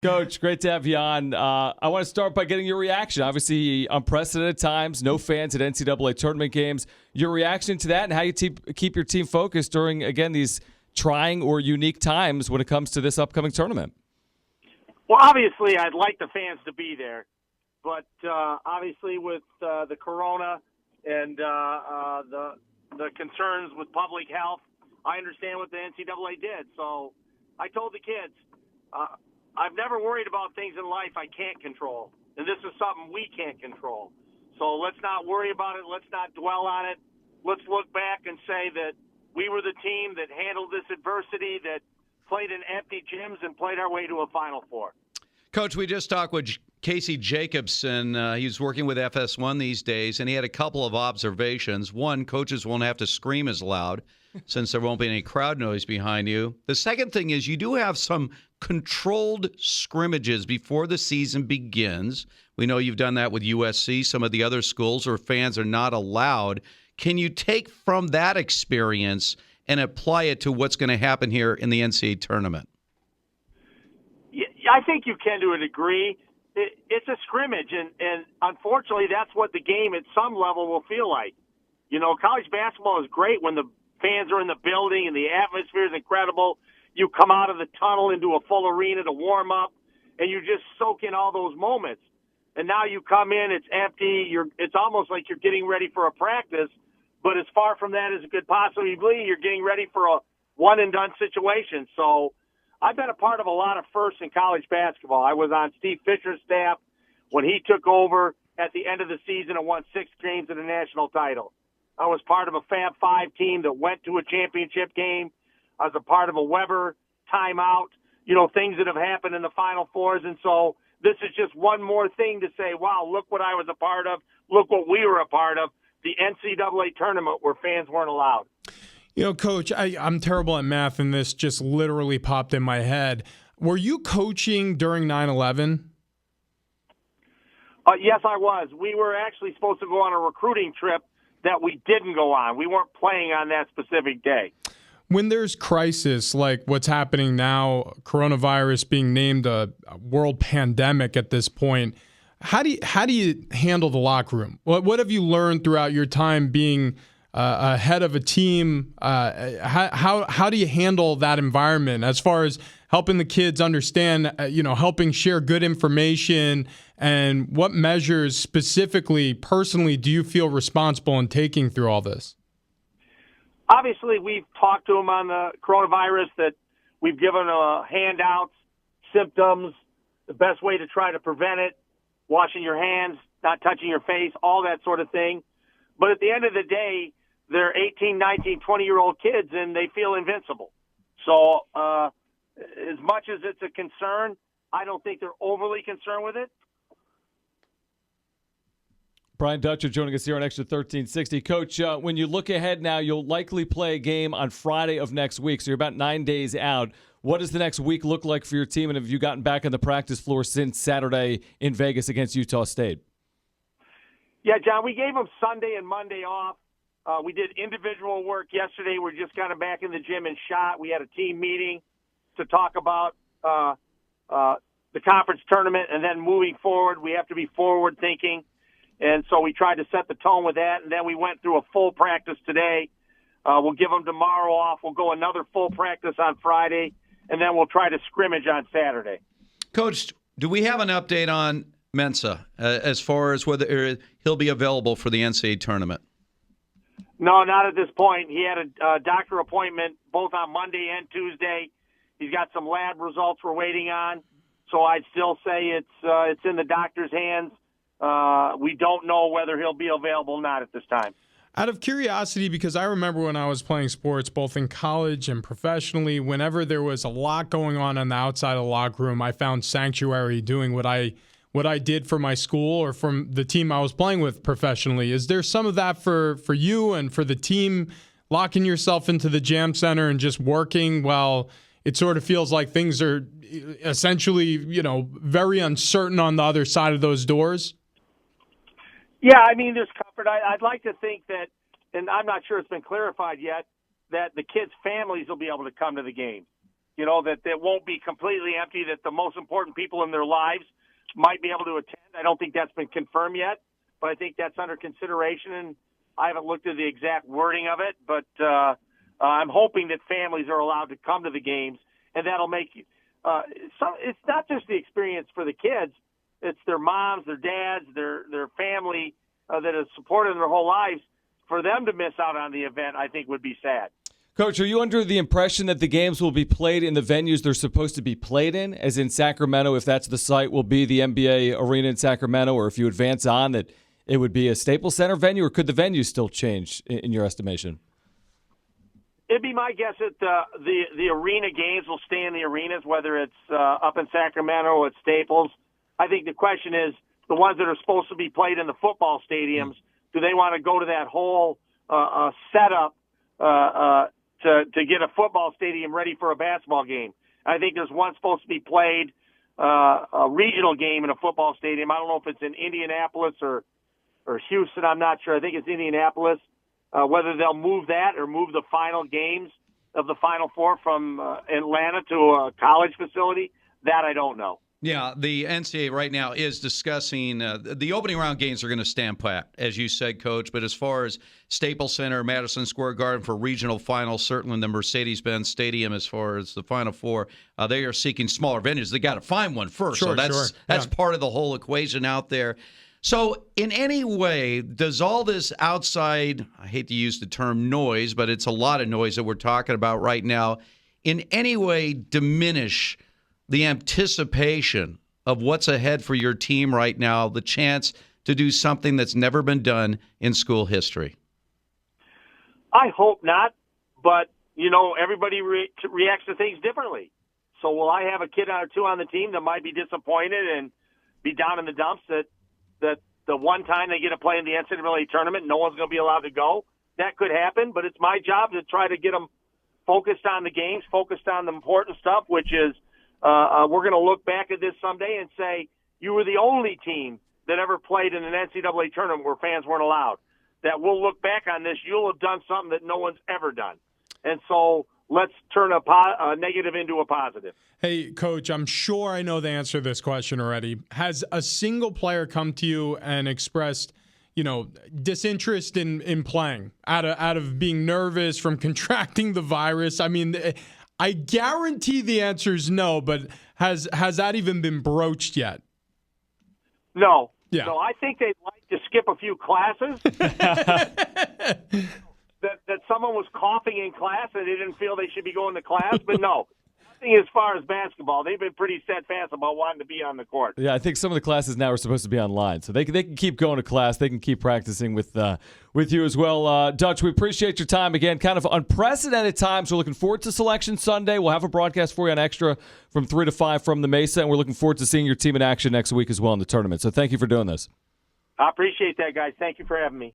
Coach, great to have you on. I want to start by getting your reaction. Obviously, unprecedented times, no fans at NCAA tournament games. Your reaction to that and how you keep your team focused during, again, these trying or unique times when it comes to this upcoming tournament. Well, obviously, I'd like the fans to be there. But obviously with the corona and the concerns with public health, I understand what the NCAA did. So I told the kids, I've never worried about things in life I can't control, and this is something we can't control. So let's not worry about it. Let's not dwell on it. Let's look back and say that we were the team that handled this adversity, that played in empty gyms and played our way to a Final Four. Coach, we just talked with Casey Jacobson. He's working with FS1 these days, and he had a couple of observations. One, coaches won't have to scream as loud since there won't be any crowd noise behind you. The second thing is you do have some controlled scrimmages before the season begins. We know you've done that with USC, some of the other schools where fans are not allowed. Can you take from that experience and apply it to what's going to happen here in the NCAA tournament? Yeah, I think you can to a degree. It's a scrimmage, and unfortunately that's what the game at some level will feel like. You know, college basketball is great when the fans are in the building and the atmosphere is incredible. You come out of the tunnel into a full arena to warm up, and you just soak in all those moments. And now you come in, it's empty. It's almost like you're getting ready for a practice, but as far from that as it could possibly be, you're getting ready for a one-and-done situation. So I've been a part of a lot of firsts in college basketball. I was on Steve Fisher's staff when he took over at the end of the season and won 6 games in the national title. I was part of a Fab 5 team that went to a championship game. I was a part of a Weber timeout, things that have happened in the Final Fours. And so this is just one more thing to say, wow, look what I was a part of. Look what we were a part of. The NCAA tournament where fans weren't allowed. Coach, I'm terrible at math, and this just literally popped in my head. Were you coaching during 9/11? Yes, I was. We were actually supposed to go on a recruiting trip that we didn't go on. We weren't playing on that specific day. When there's crisis like what's happening now, coronavirus being named a world pandemic at this point, how do you handle the locker room? What have you learned throughout your time being head of a team? How do you handle that environment as far as helping the kids understand, helping share good information, and what measures specifically, personally, do you feel responsible in taking through all this? Obviously, we've talked to them on the coronavirus, that we've given handouts, symptoms, the best way to try to prevent it, washing your hands, not touching your face, all that sort of thing. But at the end of the day, they're 18, 19, 20-year-old kids, and they feel invincible. So as much as it's a concern, I don't think they're overly concerned with it. Brian Dutcher joining us here on Extra 1360. Coach, when you look ahead now, you'll likely play a game on Friday of next week, so you're about 9 days out. What does the next week look like for your team, and have you gotten back on the practice floor since Saturday in Vegas against Utah State? Yeah, John, we gave them Sunday and Monday off. We did individual work yesterday. We're just kind of back in the gym and shot. We had a team meeting to talk about the conference tournament, and then moving forward, we have to be forward-thinking. And so we tried to set the tone with that, and then we went through a full practice today. We'll give them tomorrow off. We'll go another full practice on Friday, and then we'll try to scrimmage on Saturday. Coach, do we have an update on Mensah as far as whether he'll be available for the NCAA tournament? No, not at this point. He had a doctor appointment both on Monday and Tuesday. He's got some lab results we're waiting on, so I'd still say it's in the doctor's hands. We don't know whether he'll be available or not at this time. Out of curiosity, because I remember when I was playing sports, both in college and professionally, whenever there was a lot going on the outside of the locker room, I found sanctuary doing what I did for my school or from the team I was playing with professionally. Is there some of that for you and for the team, locking yourself into the jam center and just working while it sort of feels like things are essentially, very uncertain on the other side of those doors? Yeah, I mean, there's comfort. I'd like to think that, and I'm not sure it's been clarified yet, that the kids' families will be able to come to the game. that it won't be completely empty, that the most important people in their lives might be able to attend. I don't think that's been confirmed yet, but I think that's under consideration, and I haven't looked at the exact wording of it, but I'm hoping that families are allowed to come to the games, and that'll make it's not just the experience for the kids, it's their moms, their dads, their family that has supported them their whole lives. For them to miss out on the event, I think would be sad. Coach, are you under the impression that the games will be played in the venues they're supposed to be played in, as in Sacramento, if that's the site, will be the NBA arena in Sacramento, or if you advance on that it would be a Staples Center venue, or could the venue still change in your estimation? It'd be my guess that the arena games will stay in the arenas, whether it's up in Sacramento or at Staples. I think the question is the ones that are supposed to be played in the football stadiums, do they want to go to that whole setup to get a football stadium ready for a basketball game? I think there's one supposed to be played, a regional game in a football stadium. I don't know if it's in Indianapolis or Houston. I'm not sure. I think it's Indianapolis. Whether they'll move that or move the final games of the Final Four from Atlanta to a college facility, that I don't know. Yeah, the NCAA right now is discussing the opening round games are going to stand pat, as you said, Coach. But as far as Staples Center, Madison Square Garden for regional finals, certainly the Mercedes-Benz Stadium as far as the Final Four, they are seeking smaller venues. They got to find one first. Sure, so that's part of the whole equation out there. So in any way, does all this outside, I hate to use the term noise, but it's a lot of noise that we're talking about right now, in any way diminish the anticipation of what's ahead for your team right now, the chance to do something that's never been done in school history? I hope not, but, everybody reacts to things differently. So will I have a kid or two on the team that might be disappointed and be down in the dumps that the one time they get to play in the NCAA tournament, no one's going to be allowed to go? That could happen, but it's my job to try to get them focused on the games, focused on the important stuff, which is we're going to look back at this someday and say, you were the only team that ever played in an NCAA tournament where fans weren't allowed. That we'll look back on this, you'll have done something that no one's ever done. And so let's turn a negative into a positive. Hey, Coach, I'm sure I know the answer to this question already. Has a single player come to you and expressed, disinterest in playing out of being nervous from contracting the virus? I mean, I guarantee the answer is no, but has that even been broached yet? No. Yeah. So I think they'd like to skip a few classes. that someone was coughing in class and they didn't feel they should be going to class, but no. Nothing as far as basketball. They've been pretty steadfast about wanting to be on the court. Yeah, I think some of the classes now are supposed to be online, so they can keep going to class. They can keep practicing with you as well. Dutch, we appreciate your time again. Kind of unprecedented times. We're looking forward to Selection Sunday. We'll have a broadcast for you on Xtra from 3 to 5 from the Mesa, and we're looking forward to seeing your team in action next week as well in the tournament. So thank you for doing this. I appreciate that, guys. Thank you for having me.